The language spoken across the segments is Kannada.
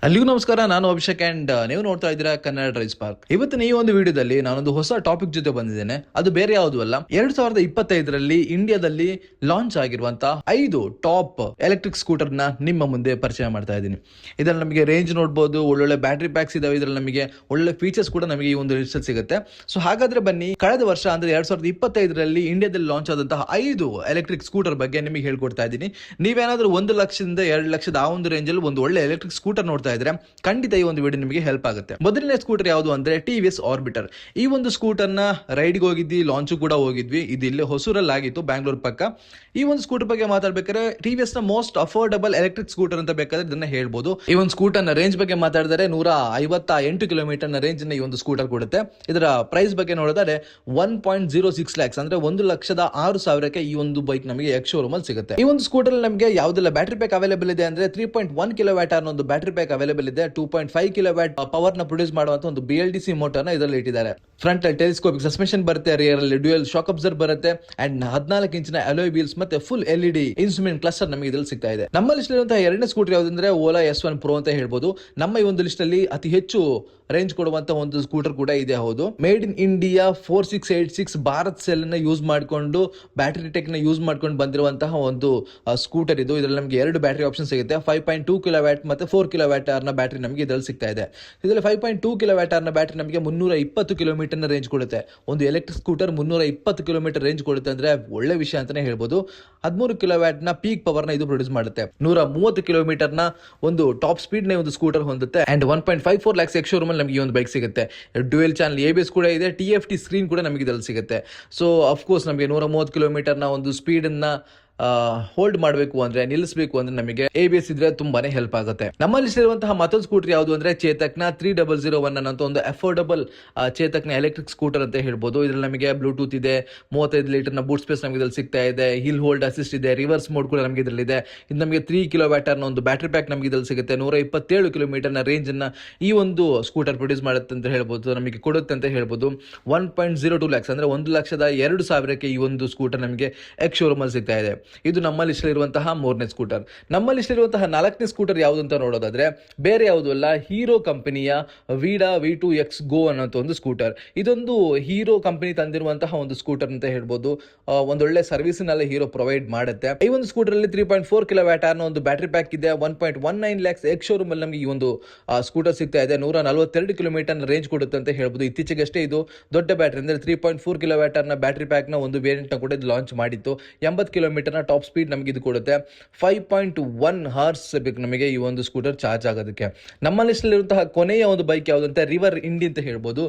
ಅಲ್ಲಿಗೂ ನಮಸ್ಕಾರ. ನಾನು ಅಭಿಷೇಕ್ ಅಂಡ್ ನೀವು ನೋಡ್ತಾ ಇದ್ದೀರಾ ಕನ್ನಡ ಡ್ರೈವ್ ಸ್ಪಾರ್ಕ್. ಇವತ್ತಿನ ಈ ಒಂದು ವಿಡಿಯೋದಲ್ಲಿ ನಾನೊಂದು ಹೊಸ ಟಾಪಿಕ್ ಜೊತೆ ಬಂದಿದ್ದೇನೆ. ಅದು ಬೇರೆ ಯಾವುದು ಅಲ್ಲ, 2025ರಲ್ಲಿ ಇಂಡಿಯಾದಲ್ಲಿ ಲಾಂಚ್ ಆಗಿರುವಂತಹ 5 ಟಾಪ್ ಎಲೆಕ್ಟ್ರಿಕ್ ಸ್ಕೂಟರ್ ನ ನಿಮ್ಮ ಮುಂದೆ ಪರಿಚಯ ಮಾಡ್ತಾ ಇದ್ದೀನಿ. ಇದರಲ್ಲಿ ನಮಗೆ ರೇಂಜ್ ನೋಡಬಹುದು, ಒಳ್ಳೊಳ್ಳೆ ಬ್ಯಾಟರಿ ಪ್ಯಾಕ್ಸ್ ಇದಾವೆ, ಇದರಲ್ಲಿ ನಮಗೆ ಒಳ್ಳೆ ಫೀಚರ್ಸ್ ಕೂಡ ನಮಗೆ ಈ ಒಂದು ಲಿಸ್ಟ್ ಸಿಗುತ್ತೆ. ಸೊ ಹಾಗಾದ್ರೆ ಬನ್ನಿ, ಕಳೆದ ವರ್ಷ ಅಂದ್ರೆ 2025ರಲ್ಲಿ ಇಂಡಿಯಾದಲ್ಲಿ ಲಾಂಚ್ ಆದಂತಹ 5 ಎಲೆಕ್ಟ್ರಿಕ್ ಸ್ಕೂಟರ್ ಬಗ್ಗೆ ನಿಮಗೆ ಹೇಳ್ಕೊಡ್ತಾ ಇದ್ದೀನಿ. ನೀವೇನಾದ್ರೂ 1 ಲಕ್ಷದಿಂದ 2 ಲಕ್ಷದ ಆ ಒಂದು ರೇಂಜ್ ಅಲ್ಲಿ ಒಂದು ಒಳ್ಳೆ ಎಲೆಕ್ಟ್ರಿಕ್ ಸ್ಕೂಟರ್ ನೋಡ್ತಾ ಇದ್ರೆ ಖಂಡಿತ ಈ ಒಂದು ವಿಡಿಯೋ ನಿಮಗೆ ಹೆಲ್ಪ್ ಆಗುತ್ತೆ. ಮೊದಲನೇ ಸ್ಕೂಟರ್ ಯಾವುದು ಅಂದ್ರೆ ಟಿವಿಎಸ್ ಆರ್ಬಿಟರ್. ಈ ಒಂದು ಸ್ಕೂಟರ್ ನ ರೈಡ್ಗೆ ಹೋಗಿದ್ವಿ, ಲಾಂಚ್ ಕೂಡ ಹೋಗಿದ್ವಿ. ಇದು ಇಲ್ಲಿ ಹೊಸೂರಲ್ಲಿ ಆಗಿತ್ತು, ಬ್ಯಾಂಗ್ಳೂರ್ ಪಕ್ಕ. ಈ ಒಂದು ಸ್ಕೂಟರ್ ಬಗ್ಗೆ ಮಾತಾಡ್ಬೇಕಾದ್ರೆ ಟಿವಿಎಸ್ ನ ಮೋಸ್ಟ್ ಅಫೋರ್ಡಬಲ್ ಎಲೆಕ್ಟ್ರಿಕ್ ಸ್ಕೂಟರ್ ಅಂತ ಬೇಕಾದ್ರೆ ಇದನ್ನ ಹೇಳ್ಬೋದು. ಈ ಒಂದು ಸ್ಕೂಟರ್ ನ ರೇಂಜ್ ಬಗ್ಗೆ ಮಾತಾಡಿದರೆ 158 ಕಿಲೋಮೀಟರ್ ನ ರೇಂಜ್ ನ ಈ ಒಂದು ಸ್ಕೂಟರ್ ಕೊಡುತ್ತೆ. ಇದರ ಪ್ರೈಸ್ ಬಗ್ಗೆ ನೋಡಿದ್ರೆ 1.06 lakhs ಅಂದ್ರೆ 1,06,000 ಈ ಒಂದು ಬೈಕ್ ನಮಗೆ ಎಕ್ಸ್ ಶೋರೂಮ್ ಅಲ್ಲಿ ಸಿಗುತ್ತೆ. ಈ ಒಂದು ಸ್ಕೂಟರ್ ನಮಗೆ ಯಾವ್ದೆಲ್ಲ ಬ್ಯಾಟರಿ ಪ್ಯಾಕ್ ಅವೈಲೇಬಲ್ ಇದೆ ಅಂದ್ರೆ 3.1 ಕಿಲೋವ್ಯಾಟ್ ಅನ್ನೋ ಒಂದು ಬ್ಯಾಟರಿ ಪ್ಯಾಕ್ ಅವೈಲೇಬಲ್ ಇದೆ. 2.5 ಕಿಲೋವ್ಯಾಟ್ ಪವರ್ ನ ಪ್ರೊಡ್ಯೂಸ್ ಮಾಡುವಂತ ಒಂದು BLDC ಮೋಟರ್ ನ ಇದರಲ್ಲಿ ಇಟ್ಟಿದ್ದಾರೆ. ಫ್ರಂಟ್ ಅಲ್ಲಿ ಟೆಲಿಸ್ಕೋಪಿಕ್ ಸಸ್ಪೆನ್ಷನ್ ಬರುತ್ತೆ, ರಿಯರ್ ಅಲ್ಲಿ ಡ್ಯುಯಲ್ ಶಾಕ್ ಅಬ್ಸರ್ವರ್ ಬರುತ್ತೆ ಅಂಡ್ 14 ಇಂಚಿನ ಅಲಾಯ್ ವೀಲ್ಸ್ ಮತ್ತೆ ಫುಲ್ LED ಇನ್ಸ್ಟ್ರೂಮೆಂಟ್ ಕ್ಲಸ್ಟರ್ ನಮಗೆ ಇದರಲ್ಲಿ ಸಿಗ್ತಾ ಇದೆ. ನಮ್ಮ ಲಿಸ್ಟ್ ಇರುವಂತಹ ಎರಡನೇ ಸ್ಕೂಟರ್ ಯಾವ್ದಂದ್ರೆ ಓಲಾ S1 Pro ಅಂತ ಹೇಳ್ಬೋದು. ನಮ್ಮ ಈ ಒಂದು ಲಿಸ್ಟ್ ಅಲ್ಲಿ ಅತಿ ಹೆಚ್ಚು ರೇಂಜ್ ಕೊಡುವಂತ ಒಂದು ಸ್ಕೂಟರ್ ಕೂಡ ಇದೆ. ಹೌದು, made in India 4686 Bharat cell ನ ಯೂಸ್ ಮಾಡಿಕೊಂಡು ಬ್ಯಾಟರಿ ಟೆಕ್ ನ ಯೂಸ್ ಮಾಡ್ಕೊಂಡು ಬಂದಿರುವಂತಹ ಒಂದು ಸ್ಕೂಟರ್ ಇದು. ಇದರಲ್ಲಿ ನಮಗೆ 2 ಬ್ಯಾಟರಿ ಆಪ್ಷನ್ ಸಿಗುತ್ತೆ. 5.2 ಕಿಲೋವ್ಯಾಟ್ ಮತ್ತೆ 4 ಕಿಲೋವ್ಯಾಟ್ ನ ಬ್ಯಾಟರಿ ನಮಗೆ ಇದರಲ್ಲಿ ಸಿಗ್ತಾ ಇದೆ. ಇದರಲ್ಲಿ 5.2 ಕಿಲೋವ್ಯಾಟ್ ನ ಬ್ಯಾಟರಿ ನಮಗೆ 320 ಕಿಲೋಮೀಟರ್ ನ ರೇಂಜ್ ಕೊಡುತ್ತೆ. ಒಂದು ಎಲೆಕ್ಟ್ರಿಕ್ ಸ್ಕೂಟರ್ 320 ಕಿಲೋಮೀಟರ್ ರೇಂಜ್ ಕೊಡುತ್ತೆ ಅಂದ್ರೆ ಒಳ್ಳೆ ವಿಷಯ ಅಂತಾನೆ ಹೇಳ್ಬೋದು. 13 ಕಿಲೋವ್ಯಾಟ್ ನ ಪೀಕ್ ಪವರ್ ನ ಇದು ಪ್ರೊಡ್ಯೂಸ್ ಮಾಡುತ್ತೆ. 130 ಕಿಲೋಮೀಟರ್ ನ ಒಂದು ಟಾಪ್ ಸ್ಪೀಡ್ ನ ಒಂದು ಸ್ಕೂಟರ್ ಹೊಂದುತ್ತೆ ಅಂಡ್ 1.54 lakhs ಎಕ್ಸ್ ಶೋರೂಮ್ ನಮಗೆ ಈ ಒಂದು ಬೈಕ್ ಸಿಗುತ್ತೆ. ಡ್ಯುಯಲ್ ಚಾನಲ್ ABS ಕೂಡ ಇದೆ, TFT ಸ್ಕ್ರೀನ್ ಕೂಡ ನಮಗೆ ಇದರಲ್ಲಿ ಸಿಗುತ್ತೆ. ಸೊ ಅಫ್ಕೋರ್ಸ್ ನಮಗೆ 130 ಕಿಲೋಮೀಟರ್ ನ ಒಂದು ಸ್ಪೀಡ್ ಅನ್ನ ಹೋಲ್ಡ್ ಮಾಡಬೇಕು ಅಂದ್ರೆ, ನಿಲ್ಲಿಸಬೇಕು ಅಂದ್ರೆ ನಮಗೆ ABS ಇದ್ರೆ ತುಂಬಾನೇ ಹೆಲ್ಪ್ ಆಗುತ್ತೆ. ನಮ್ಮಲ್ಲಿ ಇರುವಂತಹ ಮತ್ತೊಂದು ಸ್ಕೂಟರ್ ಯಾವುದು ಅಂದ್ರೆ ಚೇತಕ್ ನ 3001 ಅನ್ನೋ ಒಂದು ಅಫೋರ್ಡಬಲ್ ಚೇತಕ್ ನ ಎಲೆಕ್ಟ್ರಿಕ್ ಸ್ಕೂಟರ್ ಅಂತ ಹೇಳ್ಬೋದು. ಇದ್ರಲ್ಲಿ ನಮಗೆ ಬ್ಲೂಟೂತ್ ಇದೆ, 35 ಲೀಟರ್ ನ ಬೂಟ್ ಸ್ಪೇಸ್ ನಮಗೆ ಇದ್ರಲ್ಲಿ ಸಿಗ್ತಾ ಇದೆ, ಹಿಲ್ ಹೋಲ್ಡ್ ಅಸಿಸ್ಟ್ ಇದೆ, ರಿವರ್ಸ್ ಮೋಡ್ ಕೂಡ ನಮಗೆ ಇದರಲ್ಲಿ ಇದೆ. ಇದು ನಮಗೆ 3 ಕಿಲೋವ್ಯಾಟ್ ನ ಒಂದು ಬ್ಯಾಟರಿ ಪ್ಯಾಕ್ ನಮಗೆ ಇದರಲ್ಲಿ ಸಿಗುತ್ತೆ. 127 ಕಿಲೋಮೀಟರ್ ನ ರೇಂಜ್ ಅನ್ನ ಈ ಒಂದು ಸ್ಕೂಟರ್ ಪ್ರೊಡ್ಯೂಸ್ ಮಾಡುತ್ತೆ ಅಂತ ಹೇಳ್ಬೋದು, ನಮಗೆ ಕೊಡುತ್ತೆ ಅಂತ ಹೇಳ್ಬೋದು. 1.02 lakhs ಅಂದ್ರೆ 1,02,000 ಈ ಒಂದು ಸ್ಕೂಟರ್ ನಮಗೆ ಎಕ್ಸ್ ಶೋರೂಮ್ ಅಲ್ಲಿ ಸಿಗ್ತಾ ಇದೆ. ಇದು ನಮ್ಮ ಲಿಸ್ಟ್ ಇರುವಂತಹ 3ನೇ ಸ್ಕೂಟರ್. ನಮ್ಮ ಲಿಸ್ಟ್ ಇರುವಂತಹ 4ನೇ ಸ್ಕೂಟರ್ ಯಾವುದು ಅಂತ ನೋಡೋದಾದ್ರೆ ಬೇರೆ ಯಾವುದು ಅಲ್ಲ, ಹೀರೋ ಕಂಪನಿಯ ವೀಡಾ V2X Go ಅನ್ನೋ ಒಂದು ಸ್ಕೂಟರ್. ಇದೊಂದು ಹೀರೋ ಕಂಪನಿ ತಂದಿರುವಂತಹ ಒಂದು ಸ್ಕೂಟರ್ ಅಂತ ಹೇಳ್ಬೋದು. ಒಂದೊಳ್ಳೆ ಸರ್ವಿಸ್ ನಲ್ಲಿ ಹೀರೋ ಪ್ರೊವೈಡ್ ಮಾಡುತ್ತೆ. ಈ ಒಂದು ಸ್ಕೂಟರ್ ಅಲ್ಲಿ 3.4 ಕಿಲೋವ್ಯಾಟ್ ಅನ್ನೋ ಒಂದು ಬ್ಯಾಟರಿ ಪ್ಯಾಕ್ ಇದೆ. 1.19 lakhs ಎಕ್ಸ್ ಶೋರೂಮ್ ಅಲ್ಲಿ ನಮಗೆ ಈ ಒಂದು ಸ್ಕೂಟರ್ ಸಿಗ್ತಾ ಇದೆ. 142 ಕಿಲೋಮೀಟರ್ ರೇಂಜ್ ಕೊಡುತ್ತೆ ಅಂತ ಹೇಳ್ಬೋದು. ಇತ್ತೀಚೆಗಷ್ಟೇ ಇದು ದೊಡ್ಡ ಬ್ಯಾಟರಿ ಅಂದ್ರೆ 3.4 ಕಿಲೋವ್ಯಾಟ್ ನ ಬ್ಯಾಟರಿ ಪ್ಯಾಕ್ ನ ಒಂದು ವೇರಿಯಂಟ್ ನ ಕೂಡ ಲಾಂಚ್ ಮಾಡಿತ್ತು. 80 ಕಿಲೋಮೀಟರ್ ನ ಟಾಪ್ ಸ್ಪೀಡ್ ನಮಗೆ ಇದು ಕೊಡುತ್ತೆ. 5.1 hours ಬೇಕು ನಮಗೆ ಈ ಒಂದು ಸ್ಕೂಟರ್ ಚಾರ್ಜ್ ಆಗೋದಕ್ಕೆ. ನಮ್ಮ ಲಿಸ್ಟ್ ಇರುವಂತಹ ಕೊನೆಯ ಒಂದು ಬೈಕ್ ಯಾವುದು ಅಂತ ರಿವರ್ ಇಂಡಿ ಅಂತ ಹೇಳ್ಬೋದು.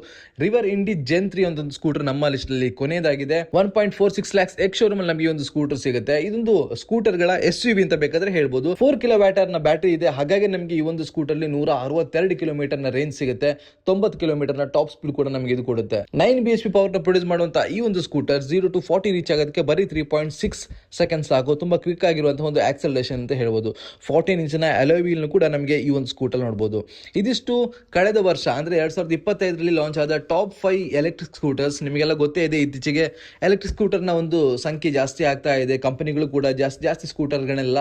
ರಿವರ್ ಇಂಡಿ ಜೆನ್ 3 ಒಂದು ಸ್ಕೂಟರ್ ನಮ್ಮ ಲಿಸ್ಟ್ ಅಲ್ಲಿ ಕೊನೆಯದಾಗಿದೆ. 1.46 lakhs ಎಕ್ಸ್ ಶೋರೂಮ್ ಅಲ್ಲಿ ನಮಗೆ ಒಂದು ಸ್ಕೂಟರ್ ಸಿಗುತ್ತೆ. ಇದೊಂದು ಸ್ಕೂಟರ್ ಗಳ SUV ಅಂತ ಬೇಕಾದ್ರೆ ಹೇಳ್ಬೋದು. 4 ಕಿಲೋವ್ಯಾಟ್ ನ ಬ್ಯಾಟರಿ ಇದೆ, ಹಾಗಾಗಿ ನಮಗೆ ಈ ಒಂದು ಸ್ಕೂಟರ್ ಅಲ್ಲಿ 162 ಕಿಲೋಮೀಟರ್ ನ ರೇಂಜ್ ಸಿಗುತ್ತೆ. 90 ಕಿಲೋಮೀಟರ್ ನ ಟಾಪ್ ಸ್ಪೀಡ್ ಕೂಡ ನಮಗೆ ಇದು ಕೊಡುತ್ತೆ. 9 bhp ಪವರ್ ನ ಪ್ರೊಡ್ಯೂಸ್ ಮಾಡುವಂತಹ ಈ ಒಂದು ಸ್ಕೂಟರ್ 0 to 40 ರೀಚ್ ಆಗೋದಕ್ಕೆ ಬರೀ 3.6 seconds ಸಾಕು. ತುಂಬಾ ಕ್ವಿಕ್ ಆಗಿರುವಂತಹ ಒಂದು ಆಕ್ಸಲರೇಷನ್ ಅಂತ ಹೇಳ್ಬೋದು. 14 ಇಂಚಿನ ಅಲಾಯ್ ವೀಲ್ ಕೂಡ ನಮಗೆ ಈ ಒಂದು ಸ್ಕೂಟರ್ ನೋಡಬಹುದು. ಇದಿಷ್ಟು ಕಳೆದ ವರ್ಷ ಅಂದ್ರೆ 2025ರಲ್ಲಿ ಲಾಂಚ್ ಆದ ಟಾಪ್ 5 ಎಲೆಕ್ಟ್ರಿಕ್ ಸ್ಕೂಟರ್ಸ್. ನಿಮಗೆಲ್ಲ ಗೊತ್ತೇ ಇದೆ, ಇತ್ತೀಚೆಗೆ ಎಲೆಕ್ಟ್ರಿಕ್ ಸ್ಕೂಟರ್ ನ ಒಂದು ಸಂಖ್ಯೆ ಜಾಸ್ತಿ ಆಗ್ತಾ ಇದೆ. ಕಂಪನಿಗಳು ಕೂಡ ಜಾಸ್ತಿ ಸ್ಕೂಟರ್ಗಳನ್ನೆಲ್ಲ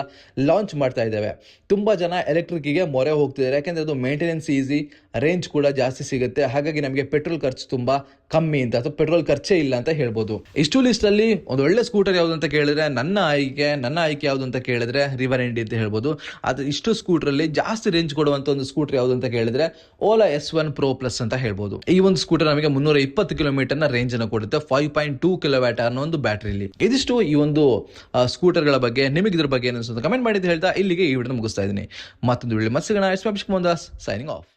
ಲಾಂಚ್ ಮಾಡ್ತಾ ಇದ್ದಾವೆ. ತುಂಬಾ ಜನ ಎಲೆಕ್ಟ್ರಿಕ್ ಗೆ ಮೊರೆ ಹೋಗ್ತಿದ್ದಾರೆ, ಯಾಕಂದ್ರೆ ಅದು ಮೇಂಟೆನೆನ್ಸ್ ಈಸಿ, ರೇಂಜ್ ಕೂಡ ಜಾಸ್ತಿ ಸಿಗುತ್ತೆ. ಹಾಗಾಗಿ ನಮಗೆ ಪೆಟ್ರೋಲ್ ಖರ್ಚು ತುಂಬಾ ಕಮ್ಮಿ ಅಂತ, ಅಥವಾ ಪೆಟ್ರೋಲ್ ಖರ್ಚೇ ಇಲ್ಲ ಅಂತ ಹೇಳ್ಬೋದು. ಇಷ್ಟು ಲಿಸ್ಟ್ ಅಲ್ಲಿ ಒಂದು ಒಳ್ಳೆ ಸ್ಕೂಟರ್ ಯಾವುದು ಅಂತ ಕೇಳಿದ್ರೆ ನನ್ನ ಆಯ್ಕೆ ಯಾವುದು ಅಂತ ಕೇಳಿದ್ರೆ ರಿವರ್ ಇಂಡಿ ಅಂತ ಹೇಳ್ಬೋದು. ಅದು ಇಷ್ಟು ಸ್ಕೂಟರ್ ಅಲ್ಲಿ ಜಾಸ್ತಿ ರೇಂಜ್ ಕೊಡುವಂತ ಒಂದು ಸ್ಕೂಟರ್ ಯಾವುದು ಅಂತ ಕೇಳಿದ್ರೆ ಓಲಾ S1 Pro Plus ಅಂತ ಹೇಳ್ಬೋದು. ಈ ಒಂದು ಸ್ಕೂಟರ್ ನಮಗೆ 320 ಕಿಲೋಮೀಟರ್ ನ ರೇಂಜ್ ಅನ್ನು ಕೊಡುತ್ತೆ. 5.2 ಕಿಲೋವ್ಯಾಟ್ ಅನ್ನೋ ಒಂದು ಬ್ಯಾಟರಿಲಿ. ಇದಿಷ್ಟು ಈ ಒಂದು ಸ್ಕೂಟರ್ ಗಳ ಬಗ್ಗೆ. ನಿಮಗೆ ಇದ್ರ ಬಗ್ಗೆ ಏನು ಅನ್ಸುತ್ತೆ ಕಮೆಂಟ್ ಮಾಡಿ ಹೇಳ್ತಾ ಇಲ್ಲಿಗೆ ಈ ವಿಡಿಯೋ ಮುಗಿಸ್ತಾ ಇದ್ದೀನಿ. ಮತ್ತೊಂದು ವಿಡಿಯೋ ಮತ್ತೆ ಸಿಗೋಣ. Abhishek Mohan Das signing off.